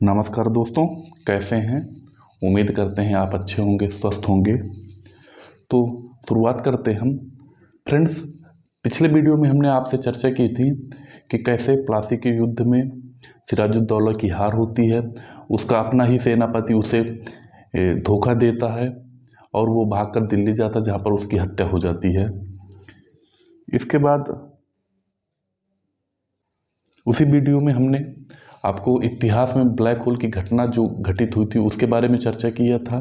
नमस्कार दोस्तों, कैसे हैं। उम्मीद करते हैं आप अच्छे होंगे, स्वस्थ होंगे। तो शुरुआत करते हम। फ्रेंड्स, पिछले वीडियो में हमने आपसे चर्चा की थी कि कैसे प्लासी के युद्ध में सिराजुद्दौला की हार होती है। उसका अपना ही सेनापति उसे धोखा देता है और वो भागकर दिल्ली जाता है, जहाँ पर उसकी हत्या हो जाती है। इसके बाद उसी वीडियो में हमने आपको इतिहास में ब्लैक होल की घटना जो घटित हुई थी उसके बारे में चर्चा किया था।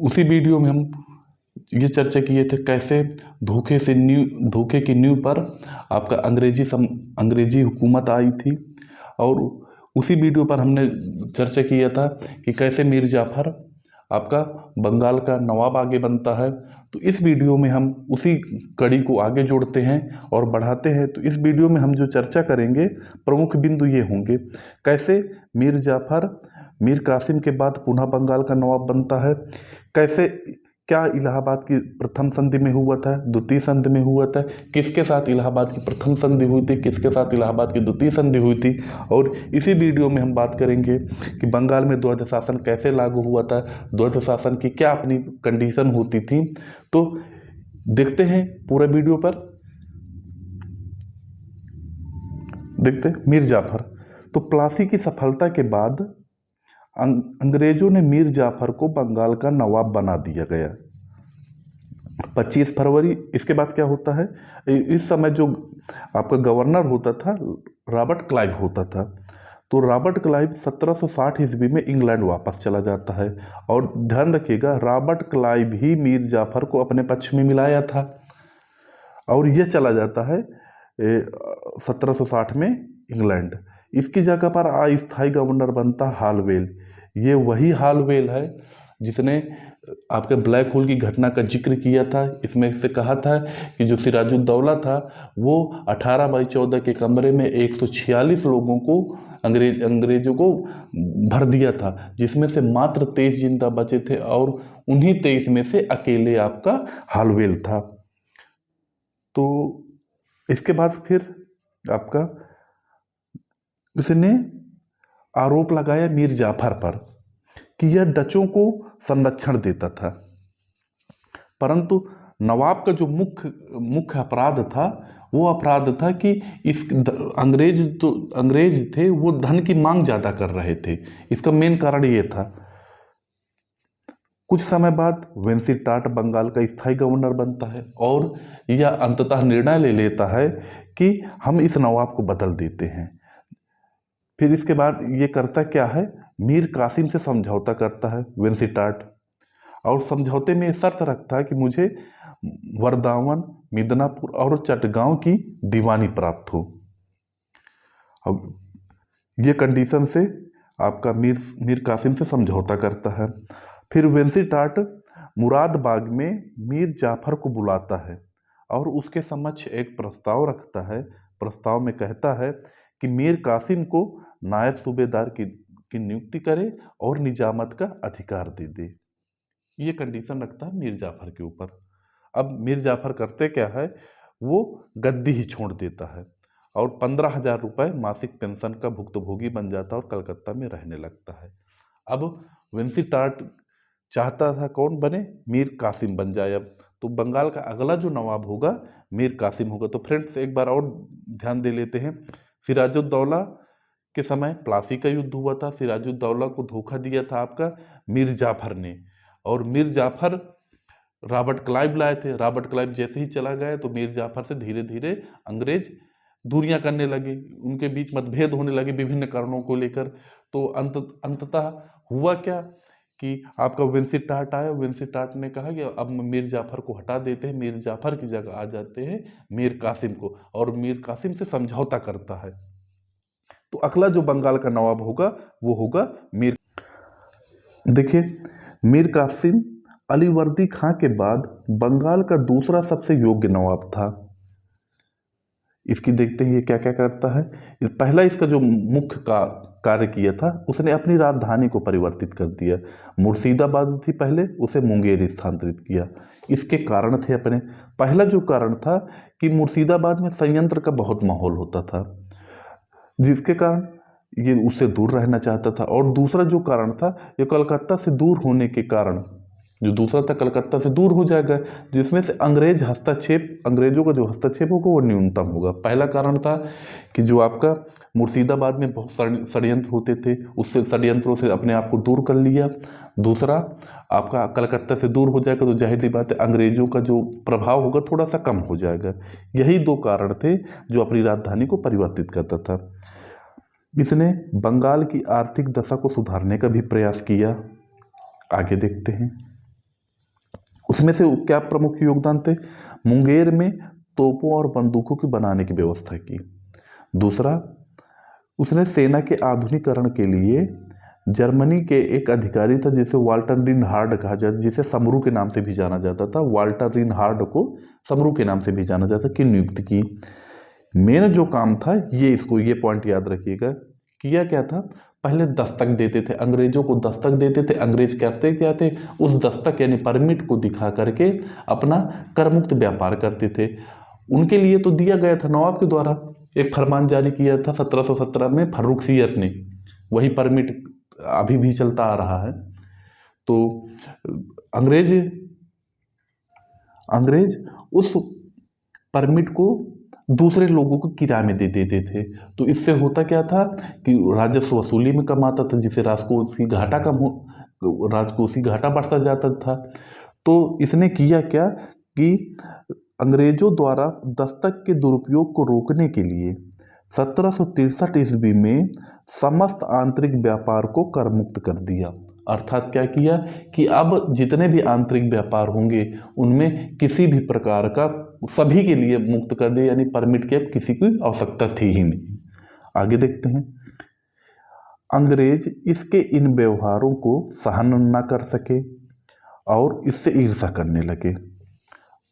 उसी वीडियो में हम ये चर्चा किए थे कैसे धोखे की नींव पर आपका अंग्रेजी हुकूमत आई थी। और उसी वीडियो पर हमने चर्चा किया था कि कैसे मीर जाफर आपका बंगाल का नवाब आगे बनता है। तो इस वीडियो में हम उसी कड़ी को आगे जोड़ते हैं और बढ़ाते हैं। तो इस वीडियो में हम जो चर्चा करेंगे, प्रमुख बिंदु ये होंगे कैसे मीर जाफर मीर कासिम के बाद पुनः बंगाल का नवाब बनता है, कैसे क्या इलाहाबाद की प्रथम संधि में हुआ था, द्वितीय संधि में हुआ था, किसके साथ इलाहाबाद की प्रथम संधि हुई थी, किसके साथ इलाहाबाद की द्वितीय संधि हुई थी। और इसी वीडियो में हम बात करेंगे कि बंगाल में द्वैध शासन कैसे लागू हुआ था, द्वैध शासन की क्या अपनी कंडीशन होती थी। तो देखते हैं पूरा वीडियो पर। देखते मीर जाफर। तो प्लासी की सफलता के बाद अंग्रेजों ने मीर जाफर को बंगाल का नवाब बना दिया गया 25 फरवरी। इसके बाद क्या होता है, इस समय जो आपका गवर्नर होता था रॉबर्ट क्लाइव होता था। तो रॉबर्ट क्लाइव 1760 ईस्वी में इंग्लैंड वापस चला जाता है। और ध्यान रखिएगा, रॉबर्ट क्लाइव ही मीर जाफर को अपने पक्ष में मिलाया था। और यह चला जाता है 1760 में इंग्लैंड। इसकी जगह पर अस्थायी गवर्नर बनता हालवेल। ये वही हालवेल है जिसने आपके ब्लैक होल की घटना का जिक्र किया था। इसमें से कहा था कि जो सिराजुद्दौला था वो 18/14 के कमरे में 146 लोगों को अंग्रेजों को भर दिया था, जिसमें से मात्र 23 जिंदा बचे थे और उन्हीं 23 में से अकेले आपका हालवेल था। तो इसके बाद फिर आपका उसने आरोप लगाया मीर जाफर पर कि यह डचों को संरक्षण देता था। परंतु नवाब का जो मुख्य अपराध था वो अपराध था कि इस अंग्रेज थे वो धन की मांग ज़्यादा कर रहे थे। इसका मेन कारण ये था। कुछ समय बाद वेंसीटाट बंगाल का स्थायी गवर्नर बनता है और यह अंततः निर्णय ले लेता है कि हम इस नवाब को बदल देते हैं। फिर इसके बाद ये करता क्या है, मीर कासिम से समझौता करता है वेंसीटाट। और समझौते में शर्त रखता है कि मुझे वरदावन, मिदनापुर और चटगांव की दीवानी प्राप्त हो। अब ये कंडीशन से आपका मीर कासिम से समझौता करता है। फिर वेंसीटाट मुरादबाग में मीर जाफर को बुलाता है और उसके समक्ष एक प्रस्ताव रखता है। प्रस्ताव में कहता है कि मीर कासिम को नायब सूबेदार की नियुक्ति करे और निजामत का अधिकार दे दे। ये कंडीशन रखता है मीर जाफर के ऊपर। अब मीर जाफर करते क्या है, वो गद्दी ही छोड़ देता है और 15,000 रुपये मासिक पेंशन का भुक्तभोगी बन जाता है और कलकत्ता में रहने लगता है। अब वेंसीटाट चाहता था कौन बने, मीर कासिम बन जाए। अब तो बंगाल का अगला जो नवाब होगा मीर कासिम होगा। तो फ्रेंड्स, एक बार और ध्यान दे लेते हैं। सिराजुद्दौला के समय प्लासी का युद्ध हुआ था। सिराजुद्दौला को धोखा दिया था आपका मीर जाफर ने, और मीर जाफर रॉबर्ट क्लाइव लाए थे। रॉबर्ट क्लाइव जैसे ही चला गया तो मीर जाफर से धीरे धीरे अंग्रेज दूरियां करने लगे, उनके बीच मतभेद होने लगे विभिन्न कारणों को लेकर। तो अंततः हुआ क्या कि आपका वेंसीटाट आया। वेंसीटाट ने कहा कि अब मीर जाफर को हटा देते हैं, मीर जाफर की जगह आ जाते हैं मीर कासिम को, और मीर कासिम से समझौता करता है। तो अगला जो बंगाल का नवाब होगा वो होगा मीर। देखिए, मीर कासिम अलीवर्दी खां के बाद बंगाल का दूसरा सबसे योग्य नवाब था। इसकी देखते हैं ये क्या क्या करता है। पहला इसका जो मुख्य कार्य किया था, उसने अपनी राजधानी को परिवर्तित कर दिया। मुर्शिदाबाद थी पहले, उसे मुंगेर स्थानांतरित किया। इसके कारण थे अपने। पहला जो कारण था कि मुर्शिदाबाद में संयंत्र का बहुत माहौल होता था, जिसके कारण ये उससे दूर रहना चाहता था। और दूसरा जो कारण था, ये कलकत्ता से दूर होने के कारण, जो दूसरा था कलकत्ता से दूर हो जाएगा, जिसमें से अंग्रेजों का जो हस्तक्षेप होगा वो न्यूनतम होगा। पहला कारण था कि जो आपका मुर्शिदाबाद में बहुत षड्यंत्र होते थे, उससे षड्यंत्रों से अपने आप को दूर कर लिया। दूसरा, आपका कलकत्ता से दूर हो जाएगा तो जाहिर सी बात है अंग्रेजों का जो प्रभाव होगा थोड़ा सा कम हो जाएगा। यही दो कारण थे जो अपनी राजधानी को परिवर्तित करता था। इसने बंगाल की आर्थिक दशा को सुधारने का भी प्रयास किया। आगे देखते हैं उसमें से क्या प्रमुख योगदान थे। मुंगेर में तोपों और बंदूकों की बनाने की व्यवस्था की। दूसरा, उसने सेना के आधुनिकीकरण के लिए जर्मनी के एक अधिकारी था जिसे वाल्टर रिनहार्ड कहा जाता, जिसे समरू के नाम से भी जाना जाता था, वाल्टर रिनहार्ड को समरू के नाम से भी जाना जाता, की नियुक्ति की। मेन जो काम था ये पॉइंट याद रखिएगा, किया क्या था, पहले दस्तक देते थे, अंग्रेजों को दस्तक देते थे। अंग्रेज करते क्या थे, उस दस्तक यानी परमिट को दिखा करके अपना करमुक्त व्यापार करते थे। उनके लिए तो दिया गया था नवाब के द्वारा, एक फरमान जारी किया था 1717 में फर्रुखसियत ने, वही परमिट अभी भी चलता आ रहा है। तो अंग्रेज उस परमिट को दूसरे लोगों को किराए में दे देते थे। तो इससे होता क्या था कि राजस्व वसूली में कम आता था, जिससे राजकोषीय घाटा बढ़ता जाता था। तो इसने किया क्या कि अंग्रेजों द्वारा दस्तक के दुरुपयोग को रोकने के लिए 1763 ईस्वी में समस्त आंतरिक व्यापार को कर मुक्त कर दिया। अर्थात क्या किया कि अब जितने भी आंतरिक व्यापार होंगे उनमें किसी भी प्रकार का सभी के लिए मुक्त कर दिया, यानी परमिट की अब किसी की आवश्यकता थी ही नहीं। आगे देखते हैं, अंग्रेज इसके इन व्यवहारों को सहन न कर सके और इससे ईर्ष्या करने लगे।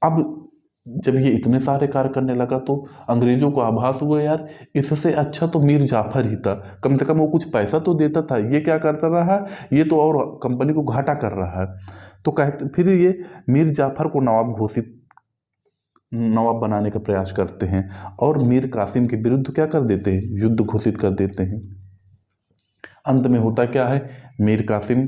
अब जब ये इतने सारे कार्य करने लगा तो अंग्रेजों को आभास हुआ यार इससे अच्छा तो मीर जाफर ही था, कम से कम वो कुछ पैसा तो देता था, ये क्या करता रहा, ये तो और कंपनी को घाटा कर रहा है। तो कहते फिर ये मीर जाफर को नवाब बनाने का प्रयास करते हैं और मीर कासिम के विरुद्ध क्या कर देते हैं, युद्ध घोषित कर देते हैं। अंत में होता क्या है, मीर कासिम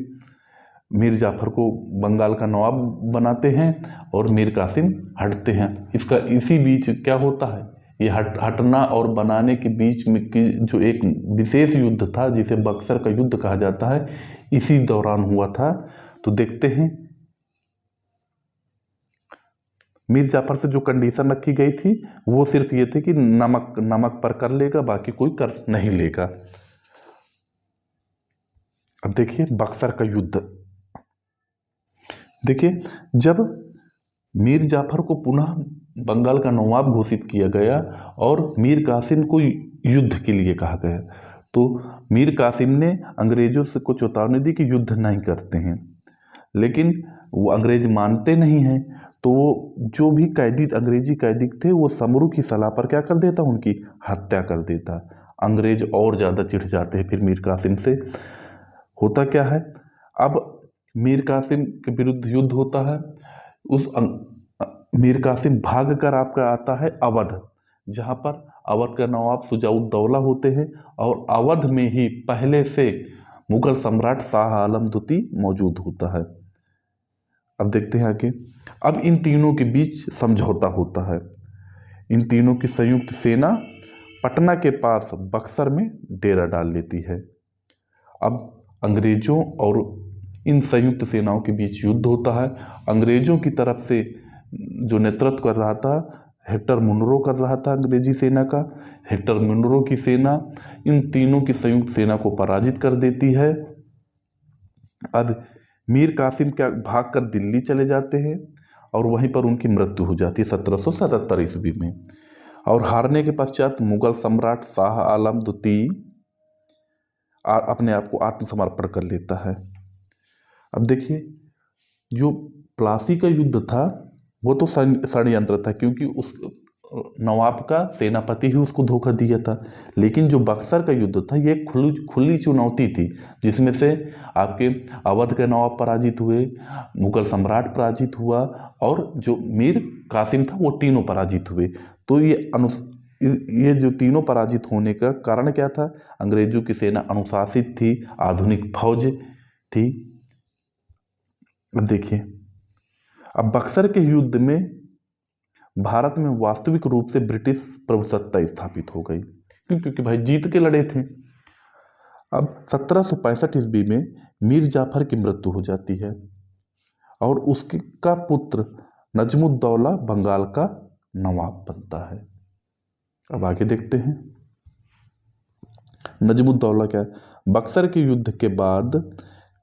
मीर जाफर को बंगाल का नवाब बनाते हैं और मीर कासिम हटते हैं। इसी बीच क्या होता है, ये हटना और बनाने के बीच में की जो एक विशेष युद्ध था जिसे बक्सर का युद्ध कहा जाता है, इसी दौरान हुआ था। तो देखते हैं, मीर जाफर से जो कंडीशन रखी गई थी वो सिर्फ ये थी कि नमक पर कर लेगा, बाकी कोई कर नहीं लेगा। अब देखिए बक्सर का युद्ध। देखिए जब मीर जाफर को पुनः बंगाल का नवाब घोषित किया गया और मीर कासिम को युद्ध के लिए कहा गया, तो मीर कासिम ने अंग्रेजों से को चेतावनी दी कि युद्ध नहीं करते हैं, लेकिन वो अंग्रेज मानते नहीं हैं। तो वो जो भी अंग्रेजी कैदी थे वो समरू की सलाह पर क्या कर देता, उनकी हत्या कर देता। अंग्रेज और ज़्यादा चिढ़ जाते हैं फिर मीर कासिम से। होता क्या है, अब मीर कासिम के विरुद्ध युद्ध होता है। मीर कासिम भाग कर आपका आता है अवध, जहाँ पर अवध का नवाब शुजाउद्दौला होते हैं और अवध में ही पहले से मुगल सम्राट शाह आलम द्वितीय मौजूद होता है। अब देखते हैं आगे। अब इन तीनों के बीच समझौता होता है। इन तीनों की संयुक्त सेना पटना के पास बक्सर में डेरा डाल लेती है। अब अंग्रेजों और इन संयुक्त सेनाओं के बीच युद्ध होता है। अंग्रेजों की तरफ से जो नेतृत्व कर रहा था हेक्टर मुनरो कर रहा था अंग्रेजी सेना का। हेक्टर मुनरो की सेना इन तीनों की संयुक्त सेना को पराजित कर देती है। अब मीर कासिम क्या भाग कर दिल्ली चले जाते हैं और वहीं पर उनकी मृत्यु हो जाती है 1777 ईस्वी में। और हारने के पश्चात मुगल सम्राट शाह आलम द्वितीय अपने आप को आत्मसमर्पण कर लेता है। अब देखिए जो प्लासी का युद्ध था वो तो षड्यंत्र था, क्योंकि उस नवाब का सेनापति ही उसको धोखा दिया था। लेकिन जो बक्सर का युद्ध था ये खुली चुनौती थी, जिसमें से आपके अवध के नवाब पराजित हुए, मुगल सम्राट पराजित हुआ और जो मीर कासिम था वो तीनों पराजित हुए। तो ये ये जो तीनों पराजित होने का कारण क्या था? अंग्रेजों की सेना अनुशासित थी, आधुनिक फौज थी। अब देखिए, अब बक्सर के युद्ध में भारत में वास्तविक रूप से ब्रिटिश प्रभुसत्ता स्थापित हो गई, क्योंकि भाई जीत के लड़े थे। अब 1765 ईस्वी में मीर जाफर की मृत्यु हो जाती है और उसके का पुत्र नजमुद्दौला बंगाल का नवाब बनता है। अब आगे देखते हैं, नजमुद्दौला क्या है? बक्सर के युद्ध के बाद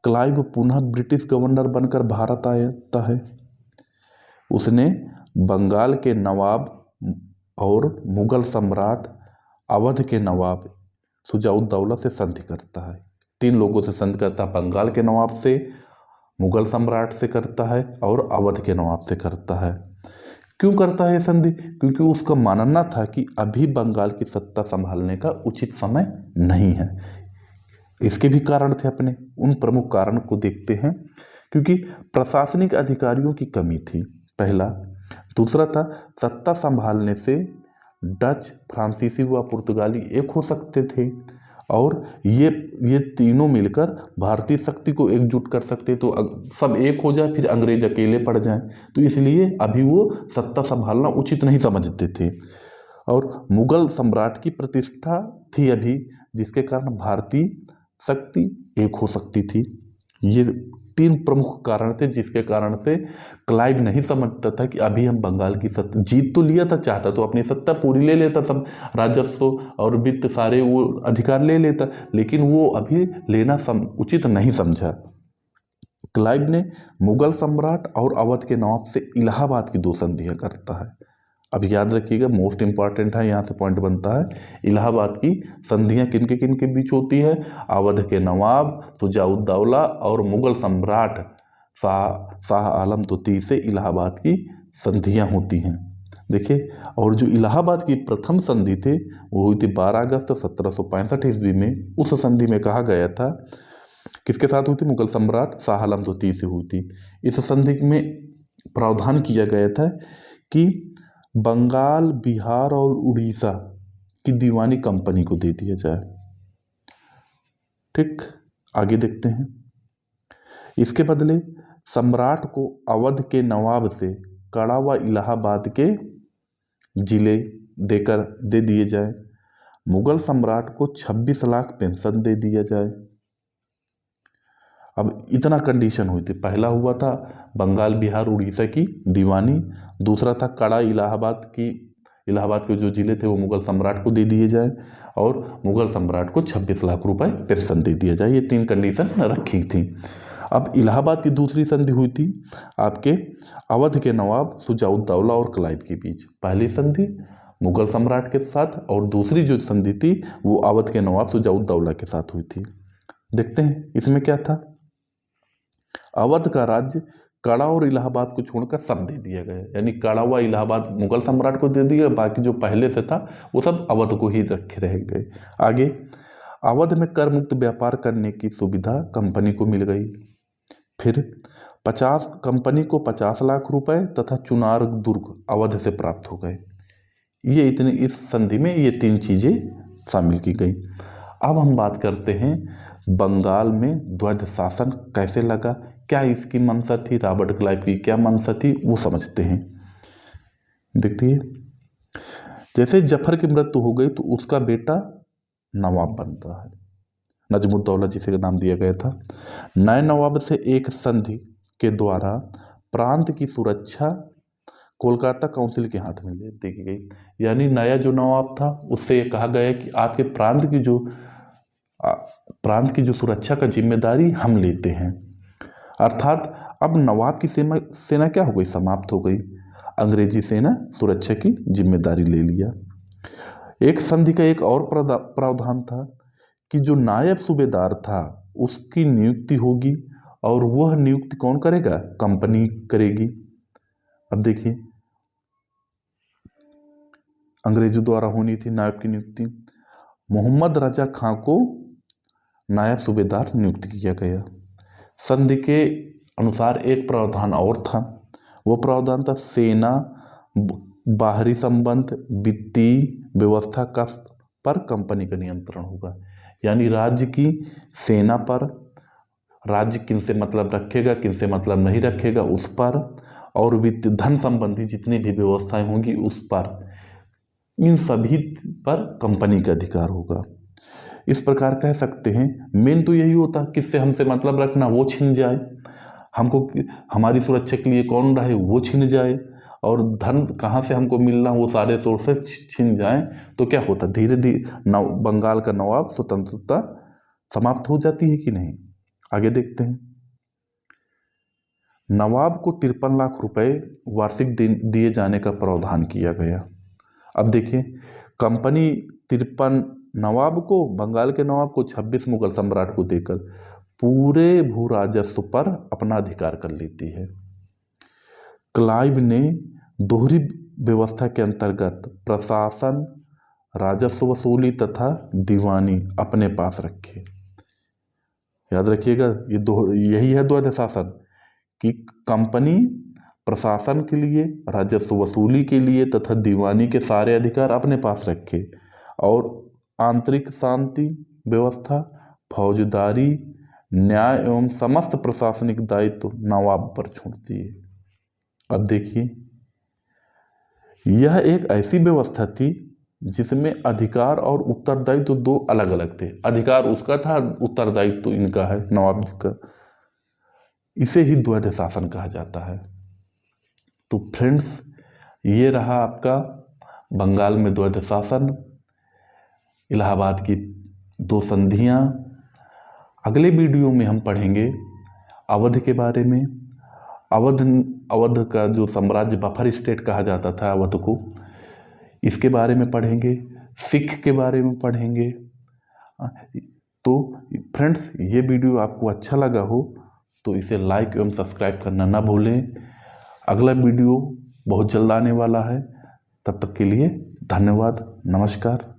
क्लाइव पुनः ब्रिटिश गवर्नर बनकर भारत आता है। उसने बंगाल के नवाब और मुगल सम्राट अवध के नवाब शुजाउद्दौला से संधि करता है। 3 लोगों से संधि करता है, बंगाल के नवाब से, मुगल सम्राट से करता है और अवध के नवाब से करता है। क्यों करता है संधि? क्योंकि उसका मानना था कि अभी बंगाल की सत्ता संभालने का उचित समय नहीं है। इसके भी कारण थे अपने, उन प्रमुख कारण को देखते हैं। क्योंकि प्रशासनिक अधिकारियों की कमी थी, पहला। दूसरा था, सत्ता संभालने से डच, फ्रांसीसी व पुर्तगाली एक हो सकते थे और ये तीनों मिलकर भारतीय शक्ति को एकजुट कर सकते, तो सब एक हो जाए, फिर अंग्रेज अकेले पड़ जाएं। तो इसलिए अभी वो सत्ता संभालना उचित नहीं समझते थे। और मुगल सम्राट की प्रतिष्ठा थी अभी, जिसके कारण भारतीय शक्ति एक हो सकती थी। ये 3 प्रमुख कारण थे जिसके कारण से क्लाइव नहीं समझता था कि अभी हम बंगाल की सत्ता, जीत तो लिया था, चाहता तो अपनी सत्ता पूरी ले लेता, सब राजस्व और वित्त सारे वो अधिकार ले लेता, लेकिन वो अभी लेना उचित नहीं समझा। क्लाइव ने मुगल सम्राट और अवध के नवाब से इलाहाबाद की 2 संधियां करता है। अब याद रखिएगा, मोस्ट इंपॉर्टेंट है, यहाँ से पॉइंट बनता है। इलाहाबाद की संधियां किन के बीच होती है? अवध के नवाब शुजाउद्दौला और मुगल सम्राट शाह आलम द्वितीय से इलाहाबाद की संधियां होती हैं। देखिए, और जो इलाहाबाद की प्रथम संधि थे वो हुई थी 12 अगस्त 1765 ईस्वी में। उस संधि में कहा गया था, किसके साथ हुई थी? मुगल सम्राट शाह आलम द्वितीय से हुई थी। इस संधि में प्रावधान किया गया था कि बंगाल, बिहार और उड़ीसा की दीवानी कंपनी को दे दिया जाए। ठीक, आगे देखते हैं। इसके बदले सम्राट को अवध के नवाब से कड़ा व इलाहाबाद के जिले दे दिए जाए। मुगल सम्राट को 26 लाख पेंशन दे दिया जाए। अब इतना कंडीशन हुई थी। पहला हुआ था बंगाल, बिहार, उड़ीसा की दीवानी। दूसरा था कड़ा इलाहाबाद के जो जिले थे वो मुगल सम्राट को दे दिए जाए और मुगल सम्राट को 26 लाख रुपए पेंशन दे दिया जाए। ये 3 कंडीशन रखी थी। अब इलाहाबाद की दूसरी संधि हुई थी आपके अवध के नवाब शुजाउद्दौला और क्लाइव के बीच। पहली संधि मुगल सम्राट के साथ और दूसरी जो संधि थी वो अवध के नवाब शुजाउद्दौला के साथ हुई थी। देखते हैं इसमें क्या था। अवध का राज्य कड़ा और इलाहाबाद को छोड़कर सब दे दिया गया, यानी कड़ा व इलाहाबाद मुगल सम्राट को दे दिया, बाकी जो पहले से था वो सब अवध को ही रखे रह गए। आगे, अवध में कर मुक्त व्यापार करने की सुविधा कंपनी को मिल गई। फिर कंपनी को 50 लाख रुपए तथा चुनार दुर्ग अवध से प्राप्त हो गए। इस संधि में ये 3 चीजें शामिल की गई। अब हम बात करते हैं बंगाल में द्वैध शासन कैसे लगा, क्या इसकी मंशा थी, रॉबर्ट क्लाइव की क्या मंशा थी, वो समझते हैं। देखिए, जैसे जफर की मृत्यु हो गई तो उसका बेटा नवाब बनता है, नजमुद्दौला जिसे नाम दिया गया था। नए नवाब से एक संधि के द्वारा प्रांत की सुरक्षा कोलकाता काउंसिल के हाथ में दे दी गई। यानी नया जो नवाब था उससे ये कहा गया कि आपके प्रांत की जो सुरक्षा का जिम्मेदारी हम लेते हैं। अर्थात अब नवाब की सेना क्या हो गई? समाप्त हो गई। अंग्रेजी सेना सुरक्षा की जिम्मेदारी ले लिया। एक संधि का एक और प्रावधान था कि जो नायब सूबेदार था उसकी नियुक्ति होगी और वह नियुक्ति कौन करेगा? कंपनी करेगी। अब देखिए, अंग्रेजों द्वारा होनी थी नायब की नियुक्ति। मोहम्मद रजा खां को नायब सूबेदार नियुक्त किया गया। संधि के अनुसार एक प्रावधान और था, वो प्रावधान था सेना बाहरी संबंध, वित्तीय व्यवस्था का पर कंपनी का नियंत्रण होगा। यानी राज्य की सेना पर, राज्य किनसे मतलब रखेगा किनसे मतलब नहीं रखेगा उस पर, और वित्त धन संबंधी जितनी भी व्यवस्थाएं होंगी उस पर, इन सभी पर कंपनी का अधिकार होगा। इस प्रकार कह सकते हैं मेन तो यही होता है किससे हमसे मतलब रखना वो छिन जाए, हमको हमारी सुरक्षा के लिए कौन रहे वो छिन जाए, और धन कहाँ से हमको मिलना वो सारे सोर्सेस छिन जाएं, तो क्या होता धीरे धीरे बंगाल का नवाब स्वतंत्रता समाप्त हो जाती है कि नहीं। आगे देखते हैं। नवाब को 53 लाख रुपए वार्षिक दिए जाने का प्रावधान किया गया। अब देखिए कंपनी 53 नवाब को, बंगाल के नवाब को 26 मुगल सम्राट को देकर पूरे भू राजस्व पर अपना अधिकार कर लेती है। क्लाइव ने दोहरी व्यवस्था के अंतर्गत प्रशासन, राजस्व वसूली तथा दीवानी अपने पास रखे। याद रखिएगा यही है द्वैध शासन कि कंपनी प्रशासन के लिए, राजस्व वसूली के लिए तथा दीवानी के सारे अधिकार अपने पास रखे, और आंतरिक शांति व्यवस्था, फौजदारी, न्याय एवं समस्त प्रशासनिक दायित्व नवाब पर छोड़ती है। अब देखिए यह एक ऐसी व्यवस्था थी जिसमें अधिकार और उत्तरदायित्व दो अलग अलग थे। अधिकार उसका था, उत्तरदायित्व इनका है, नवाब का। इसे ही द्वैध शासन कहा जाता है। तो फ्रेंड्स ये रहा आपका बंगाल में द्वैध शासन, इलाहाबाद की 2 संधियाँ। अगले वीडियो में हम पढ़ेंगे अवध के बारे में। अवध का जो साम्राज्य बफर स्टेट कहा जाता था अवध को, इसके बारे में पढ़ेंगे। सिख के बारे में पढ़ेंगे। तो फ्रेंड्स ये वीडियो आपको अच्छा लगा हो तो इसे लाइक एवं सब्सक्राइब करना ना भूलें। अगला वीडियो बहुत जल्द आने वाला है। तब तक के लिए धन्यवाद, नमस्कार।